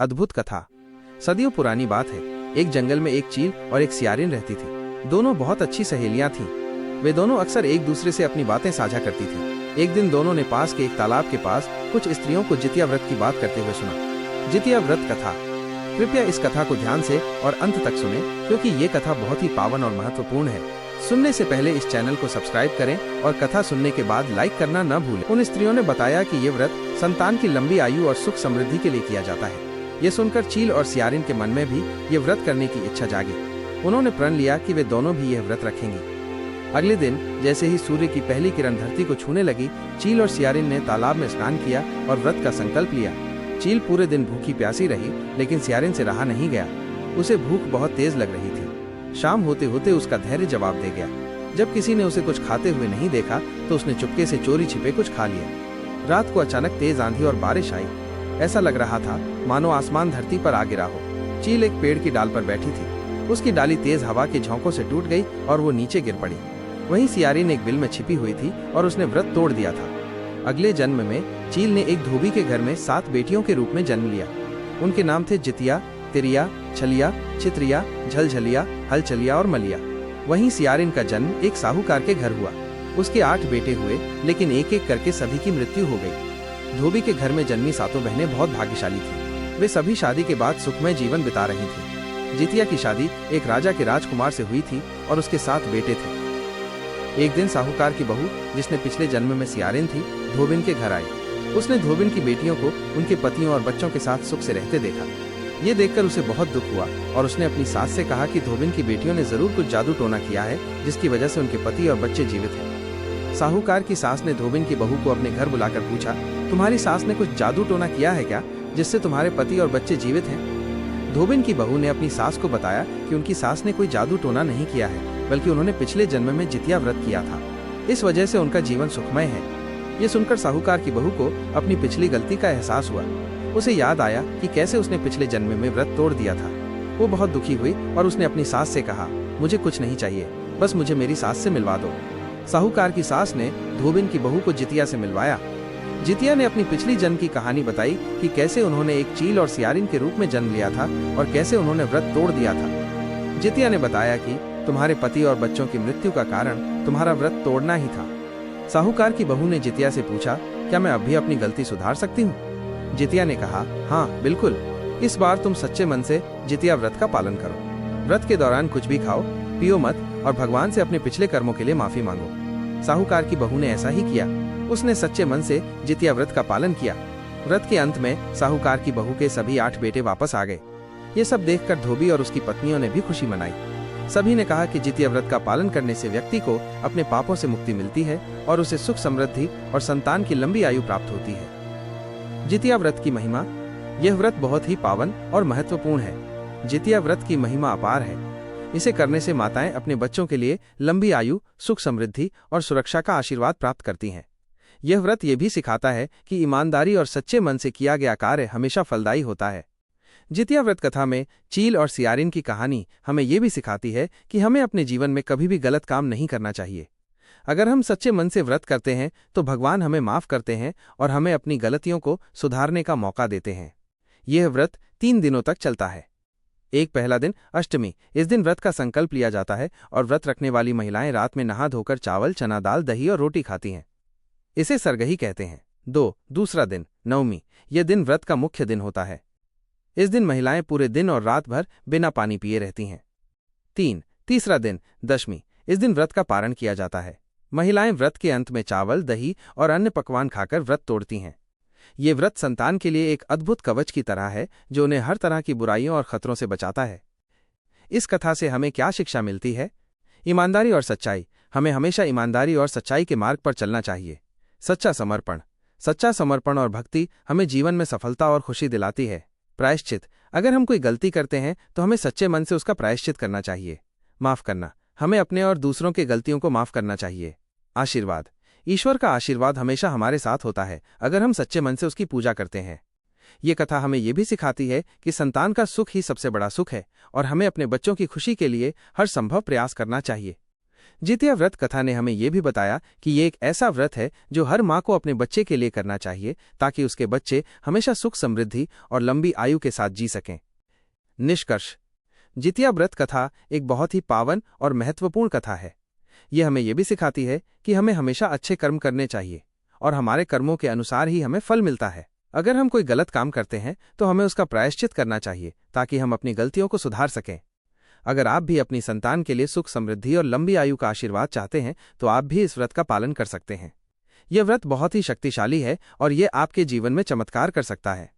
अद्भुत कथा। सदियों पुरानी बात है। एक जंगल में एक चील और एक सियारिन रहती थी। दोनों बहुत अच्छी सहेलियां थीं। वे दोनों अक्सर एक दूसरे से अपनी बातें साझा करती थीं। एक दिन दोनों ने पास के एक तालाब के पास कुछ स्त्रियों को जितिया व्रत की बात करते हुए सुना। जितिया व्रत कथा। कृपया इस कथा को ध्यान से और अंत तक सुने, क्योंकि ये कथा बहुत ही पावन और महत्वपूर्ण है। सुनने से पहले इस चैनल को सब्सक्राइब करें और कथा सुनने के बाद लाइक करना न भूलें। उन स्त्रियों ने बताया कि ये व्रत संतान की लंबी आयु और सुख समृद्धि के लिए किया जाता है। ये सुनकर चील और सियारिन के मन में भी ये व्रत करने की इच्छा जागी। उन्होंने प्रण लिया कि वे दोनों भी यह व्रत रखेंगी। अगले दिन जैसे ही सूर्य की पहली किरण धरती को छूने लगी, चील और सियारिन ने तालाब में स्नान किया और व्रत का संकल्प लिया। चील पूरे दिन भूखी प्यासी रही, लेकिन सियारिन से रहा नहीं गया। उसे भूख बहुत तेज लग रही थी। शाम होते होते उसका धैर्य जवाब दे गया। जब किसी ने उसे कुछ खाते हुए नहीं देखा तो उसने चुपके से चोरी छिपे कुछ खा लिया। रात को अचानक तेज आंधी और बारिश आई। ऐसा लग रहा था मानो आसमान धरती पर आ गिरा हो। चील एक पेड़ की डाल पर बैठी थी। उसकी डाली तेज हवा के झोंकों से टूट गई और वो नीचे गिर पड़ी। वहीं सियारिन एक बिल में छिपी हुई थी और उसने व्रत तोड़ दिया था। अगले जन्म में चील ने एक धोबी के घर में 7 बेटियों के रूप में जन्म लिया। उनके नाम थे जितिया, तिरिया, छलिया, चित्रिया, झलझलिया, हलचलिया और मलिया। वहीं सियारिन का जन्म एक साहूकार के घर हुआ। उसके 8 बेटे हुए, लेकिन एक एक करके सभी की मृत्यु हो गई। धोबी के घर में जन्मी 7 बहनें बहुत भाग्यशाली थीं। वे सभी शादी के बाद सुखमय जीवन बिता रही थीं। जितिया की शादी एक राजा के राजकुमार से हुई थी और उसके 7 बेटे थे। एक दिन साहूकार की बहू, जिसने पिछले जन्म में सियारिन थी, धोबिन के घर आई। उसने धोबिन की बेटियों को उनके पतियों और बच्चों के साथ सुख से रहते देखा। ये देखकर उसे बहुत दुख हुआ और उसने अपनी सास से कहा कि धोबिन की बेटियों ने जरूर कुछ जादू टोना किया है, जिसकी वजह से उनके पति और बच्चे जीवित हैं। साहूकार की सास ने धोबिन की बहू को अपने घर बुलाकर पूछा, तुम्हारी सास ने कुछ जादू टोना किया है क्या, जिससे तुम्हारे पति और बच्चे जीवित हैं? धोबिन की बहू ने अपनी सास को बताया कि उनकी सास ने कोई जादू टोना नहीं किया है, बल्कि उन्होंने पिछले जन्म में जितिया व्रत किया था। इस वजह से उनका जीवन सुखमय है। ये सुनकर साहूकार की बहू को अपनी पिछली गलती का एहसास हुआ। उसे याद आया कि कैसे उसने पिछले जन्म में व्रत तोड़ दिया था। वो बहुत दुखी हुई और उसने अपनी सास से कहा, मुझे कुछ नहीं चाहिए, बस मुझे मेरी सास से मिलवा दो। साहूकार की सास ने धोबिन की बहू को जितिया से मिलवाया। जितिया ने अपनी पिछली जन्म की कहानी बताई कि कैसे उन्होंने एक चील और सियारिन के रूप में जन्म लिया था और कैसे उन्होंने व्रत तोड़ दिया था। जितिया ने बताया कि तुम्हारे पति और बच्चों की मृत्यु का कारण तुम्हारा व्रत तोड़ना ही था। साहूकार की बहू ने जितिया से पूछा, क्या मैं अब भी अपनी गलती सुधार सकती हूँ? जितिया ने कहा, हाँ बिल्कुल, इस बार तुम सच्चे मन से जितिया व्रत का पालन करो। व्रत के दौरान कुछ भी खाओ, पियो मत और भगवान से अपने पिछले कर्मों के लिए माफी मांगो। साहूकार की बहू ने ऐसा ही किया। उसने सच्चे मन से जितिया व्रत का पालन किया। व्रत के अंत में साहूकार की बहू के सभी 8 बेटे वापस आ गए। ये सब देखकर धोबी और उसकी पत्नियों ने भी खुशी मनाई। सभी ने कहा कि जितिया व्रत का पालन करने से व्यक्ति को अपने पापों से मुक्ति मिलती है और उसे सुख समृद्धि और संतान की लंबी आयु प्राप्त होती है। जितिया व्रत की महिमा। यह व्रत बहुत ही पावन और महत्वपूर्ण है। जितिया व्रत की महिमा अपार है। इसे करने से माताएं अपने बच्चों के लिए लंबी आयु, सुख समृद्धि और सुरक्षा का आशीर्वाद प्राप्त करती हैं। यह व्रत ये भी सिखाता है कि ईमानदारी और सच्चे मन से किया गया कार्य हमेशा फलदायी होता है। जितिया व्रत कथा में चील और सियारिन की कहानी हमें ये भी सिखाती है कि हमें अपने जीवन में कभी भी गलत काम नहीं करना चाहिए। अगर हम सच्चे मन से व्रत करते हैं तो भगवान हमें माफ करते हैं और हमें अपनी गलतियों को सुधारने का मौका देते हैं। यह व्रत 3 दिनों तक चलता है। एक पहला दिन अष्टमी। इस दिन व्रत का संकल्प लिया जाता है और व्रत रखने वाली महिलाएं रात में नहा धोकर चावल, चना दाल, दही और रोटी खाती हैं। इसे सरगही कहते हैं। 2 दूसरा दिन नवमी। यह दिन व्रत का मुख्य दिन होता है। इस दिन महिलाएं पूरे दिन और रात भर बिना पानी पिए रहती हैं। 3 तीसरा दिन दशमी। इस दिन व्रत का पारण किया जाता है। महिलाएं व्रत के अंत में चावल, दही और अन्य पकवान खाकर व्रत तोड़ती हैं। ये व्रत संतान के लिए एक अद्भुत कवच की तरह है, जो उन्हें हर तरह की बुराइयों और खतरों से बचाता है। इस कथा से हमें क्या शिक्षा मिलती है? ईमानदारी और सच्चाई। हमें हमेशा ईमानदारी और सच्चाई के मार्ग पर चलना चाहिए। सच्चा समर्पण और भक्ति हमें जीवन में सफलता और खुशी दिलाती है। प्रायश्चित। अगर हम कोई गलती करते हैं तो हमें सच्चे मन से उसका प्रायश्चित करना चाहिए। माफ करना। हमें अपने और दूसरों के गलतियों को माफ करना चाहिए। आशीर्वाद। ईश्वर का आशीर्वाद हमेशा हमारे साथ होता है अगर हम सच्चे मन से उसकी पूजा करते हैं। ये कथा हमें ये भी सिखाती है कि संतान का सुख ही सबसे बड़ा सुख है और हमें अपने बच्चों की खुशी के लिए हर संभव प्रयास करना चाहिए। जितिया व्रत कथा ने हमें ये भी बताया कि ये एक ऐसा व्रत है जो हर माँ को अपने बच्चे के लिए करना चाहिए, ताकि उसके बच्चे हमेशा सुख समृद्धि और लंबी आयु के साथ जी सकें। निष्कर्ष, जितिया व्रत कथा एक बहुत ही पावन और महत्वपूर्ण कथा है। यह हमें यह भी सिखाती है कि हमें हमेशा अच्छे कर्म करने चाहिए और हमारे कर्मों के अनुसार ही हमें फल मिलता है। अगर हम कोई गलत काम करते हैं तो हमें उसका प्रायश्चित करना चाहिए, ताकि हम अपनी गलतियों को सुधार सकें। अगर आप भी अपनी संतान के लिए सुख समृद्धि और लंबी आयु का आशीर्वाद चाहते हैं तो आप भी इस व्रत का पालन कर सकते हैं। यह व्रत बहुत ही शक्तिशाली है और यह आपके जीवन में चमत्कार कर सकता है।